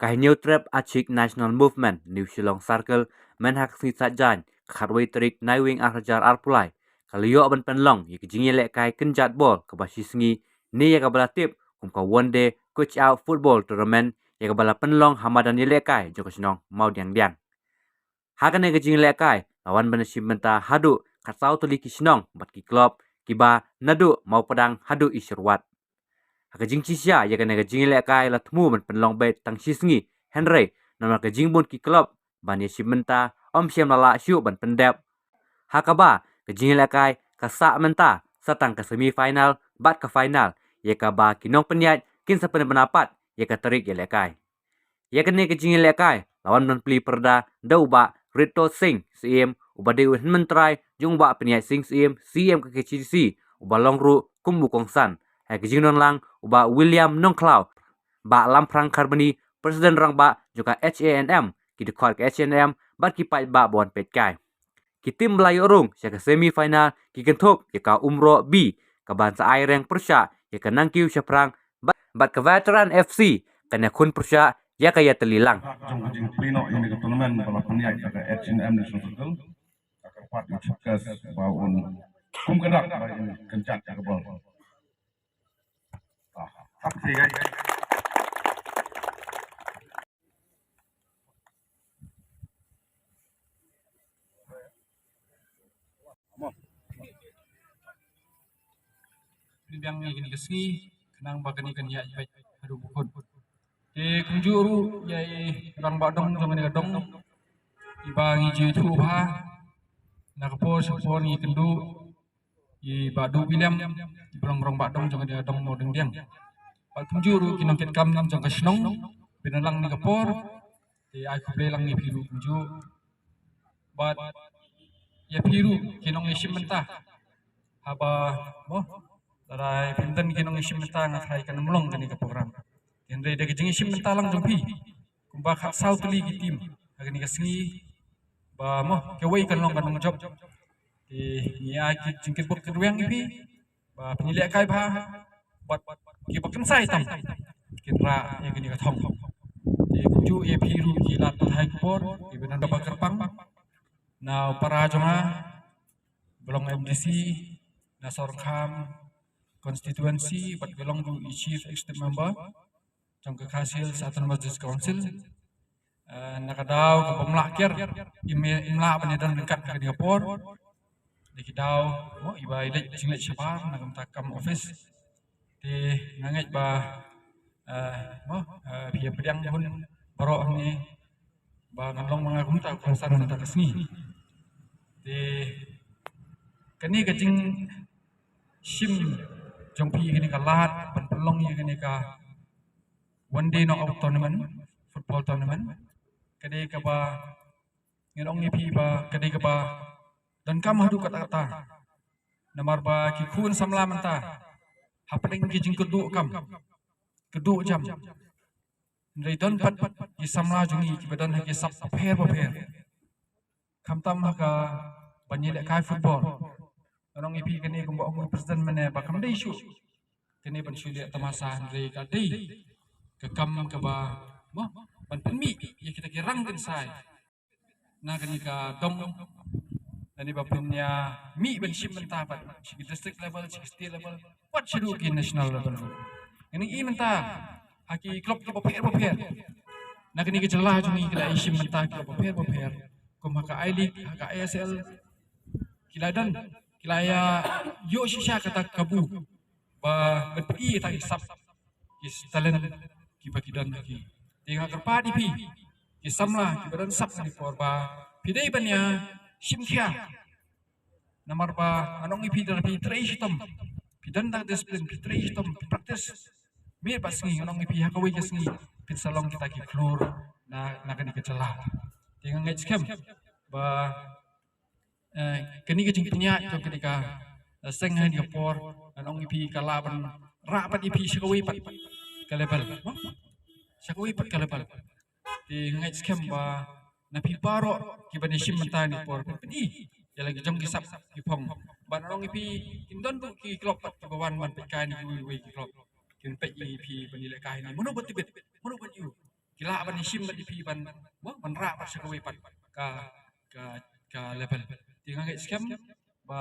Kah new trap achik national movement New Shillong Circle menhak sni sajan kharway trik naiwing arhajar arpulai kaliyo ban penlong yik jingi lek kai kenjat bol ke basi sngi ni ya kabala tip ka one day coach out football tournament ya kabala penlong hamadan lek kai joko sinong mau diang diang hakane ke jingi lek kai lawan banashim menta hadu khatsau tuli kisnong bat ki club kiba nadu mau pedang hadu isirwat haka jing cisya ya kana ka jing lek kai la thmu ban penlong bet tang sisngi Henry nama ka jing bun ki club ban ya simenta om siam la shu ban pendep hakaba ka jing lek kai ka sa menta satang ka semi final bat ka final ya ka ba kinong penyat kin sa pendapat ya ka terik ya lek kai ya kene ka jing lek kai lawan ban pli perda dau ba Rito Singh CM ubade wen mentrai jung ba penyat Singh CM ka KCC ubalong ru kumbu kongsan hai ka jing non lang uba William Nongklau ba lamprang karbani presiden rang ba juga HANM ki dekor ke HANM bat ki pai ba bon pet kai ki tim Melayu Urung sia ke semi final ki kenthop ya ka umro B ka ban sa ai reng persya ya ka nangkiu syaprang bat ke veteran FC kana kun persya ya ka ya telilang trong jing plino ini ke tournament bala peniak ka HNM National Circle ka pat chukas baun kum kedak ba ini kencak ka bol hak sih guys biang ni kini kesni kenang bagani kan ya baik hadu bukun kunjuru yai rang badong sama ni kadong ibangi jitu ha nakpo support ni kendu i badu William brong badong sama ni kadong modeng diang pat kunjuru kinong ket kam nam jang kasnong binalang ni kapor ai kuble lang ni piru kunju bat ya piru kinong isim mentah haba moh tarai pinten kinong isim mentah ngathai kan mlong kani ka program Henry de jing isim mentah lang jompi kumba kha sau tuli ki tim agani ka sngi ba moh ke wei kan long kan job di ni ai ki jingkit bok kerwang ipi ba penilai kai ba bat ki bakan sai tam kinra yang kini ka thong di kunju ye piru ki lat hai por ki benan ba kerpang now para jonga belong MDC Nasor Kham constituency but belong to chief executive member trong kekhasil Satan Majlis Council nakadaw ke pemlakir imla penyedan dekat ke Singapore dikidaw mo iba ilek singlet syapar nakam takam office di nganget ba mo pia pedang hun barok ni ba ngalong mangagum ta kawasan ta kesni di kani kajing sim jongpi kini kalat ban pelong ye kini ka one day knockout tournament football tournament kade ka ba ngirong ni pi ba kade ka ba dan kam hadu kata namar ba ki khun samla manta hapling ki jing kedu jam ndai don pat ki samla jungi ki badan ki sap pher kam tam ka banyile kai football orang ipi kene kumba ong presiden mene ba kam dei shu kene ban shu le tamasa ndai ka dei ke kam ka ba mo ban penmi ya kita kirang kan sai na kani ka dom ani ba punya mi ban shim menta ba ci district level ci state level what should do ki national level ini i menta haki klub ki ba pher na kani ke jelah jungi kila shim menta ki ba pher kum haka I League haka ASL kiladan kilaya yo shisha kata kabu ba berpi tak hisap is talent ki bakidan ki tinga kerpadi pi ki samla ki badan sap ni forba pidai banya simkhya namar ba anong ipi dan pi traitom pidan tak disiplin pi traitom practice mir basngi anong ipi hakawi kasngi pit salong kita ki klur na kani kecelah tinga ngej kem ba kini kecing punya itu ketika seng di kapor anong ipi kalaban rapat ipi sakawi pat ke level sakawi pat ke level di ngait skem ba na pi paro ki bani sim mentani por peni ya lagi jong kisap ki pom ban anong ipi kindon tu ki klop pat ke bawan man pekai ni wi ki klop kin pe ipi bani le kai ni mono bat tibet mono bat yu kila ban isim ban ipi ban ban ra ba sakawe pat ka level tinga ngai scam ba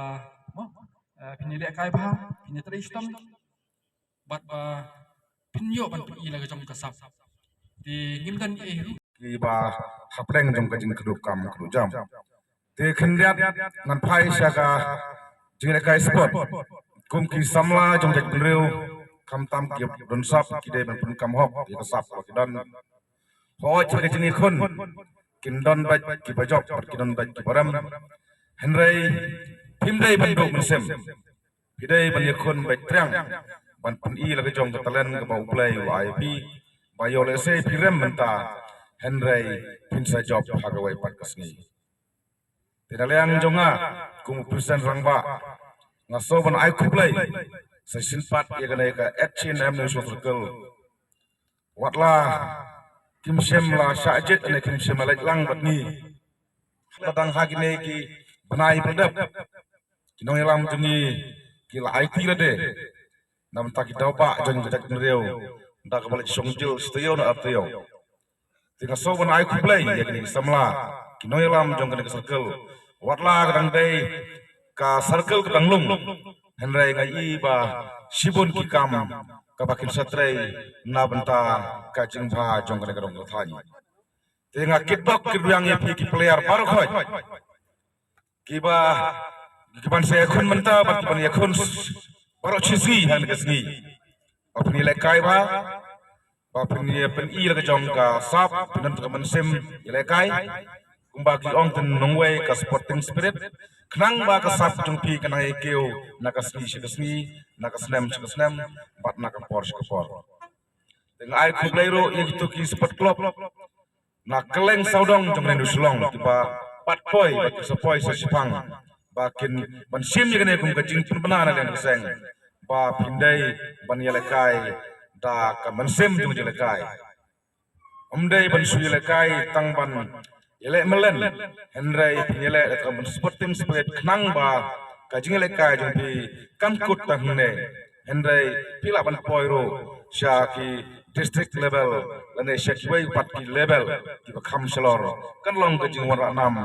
pinile kai ba pinile istam bat ba pinyo ban pi la jong kasap di ngimdan ki ba hapreng jong ka jing kru kam kru jam te khendiat ngan phai sha ka jing le kai sport kum ki samla jong jak reu kam tam ki don sap ki de ban pun kam hok ki ka sap ki don ho cha ke jing khun kin don ba ki ba jok ki don ba ki baram henrei phim dei ban do mun sem ki dei ban ye khun ba trang ban pun I la ka jong ka talen ka ba play wa IP ba yo le se pirem menta henrei pin sa job ha ga wai pat kasni tinaliang jonga kum pusan rangba ngaso ban ai kuplay sa sinpat ye ga ka HNM ne circle watla kim sem la sajet ne kim sem la lang bat ni ladang hagine ki banai pedap kinong elam jungi ki la IT la de nam ta ki dau ba jong jak nreu da ka balik songjil steo na ateo tinga so ban ai kuplay ye ga ni samla kinong elam jong ka circle watla kadang dei ka circle kadang lung henrai ngai ba sibun ki kam ka bakin satrei na banta ka jingba jong ka kadang thani tinga kitbak kiryang ye ki player baru khoi kiba kiban se khun menta ba kiban ye khun baru chisi han kasni apni lekai ba apni pen I la ka jong ka sap penan ka mansem lekai kumbagi ong ten nongway ka sporting spirit knang ba ka sap jong pi kana ekeu nakasni shikasni nakasnem shikasnem bat nakapor shikapor teng ai khubleiro ye gitu ki sport club na keleng saudong jong rendu sulong tiba pat poi ba sapoi sa sipang bakin ban sim ye kene kum ka jing pun banana den seng ba pindai ban yelekai da ka mansem jong yelekai omdai ban su yelekai tang ban yele melen henrei yele ka sporting spirit knang ba ka jingele ka jong bi kam kut tang ne henrei pila ban poiro sha ki district level lane shakwai pat ki level ki ba kham shalor kan long ka jing wara nam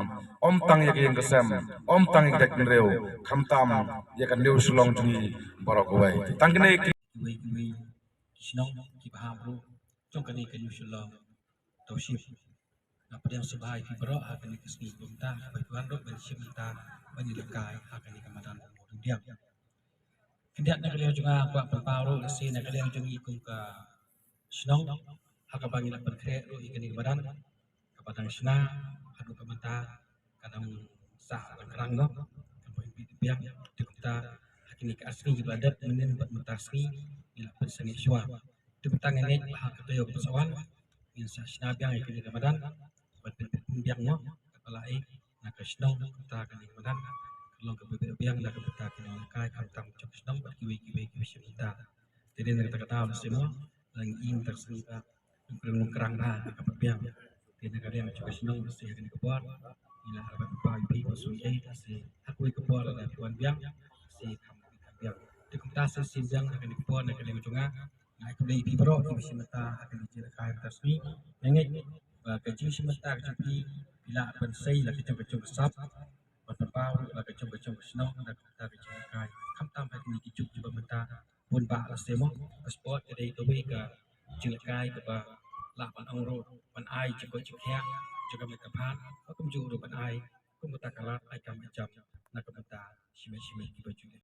om tang ye yang kesem om tang ye dak reu kham tam ye kan new sulong jungi barok wai tang ne kiwi sinong ki paham ru jong kani kan yusulong tauship na pedang sebagai fibro akan dikasih pemerintah bantuan dok dari pemerintah bagi lekai akan dikamadan kemudian kendak nak kalian juga buat pemparu lesi nak kalian juga ikut ke senong akan bagi nak berkreat ikan dikamadan kepada sena adu pemerintah kadang sah dan kerang dok kemudian biang kita akan dikasih ibadat menen pemerintah asli bila berseni suar itu petang ini bahag ketayo persoalan yang sah sena biang ikan dikamadan biang mo kepala nak senong kita akan dikamadan kalau ke biang nak kita kena kai kantang cok senong kiwi kita jadi nak kata semua lagi in tersenita untuk kerang ke biang jadi kada yang cok senong mesti akan dikebuat ila apa pagi pasui si aku kebuat ada tuan biang si kamu biang di kita sesiang akan dikebuat nak kena ujungnya nak kembali bibro mesti mata akan dijelaskan tersebut nenget gaji semesta kecuali bila pensai lagi kecung besar berpau lagi kecung senang dan kita kecung kai kam tam hati ni kecung juga menta pun ba rasemo sport kedai towe ke kecung kai ke ba lah pan angro pan ai juga cikya juga mereka pan aku juga pan ai aku mata kalat ai kam jam nak menta sime kita juga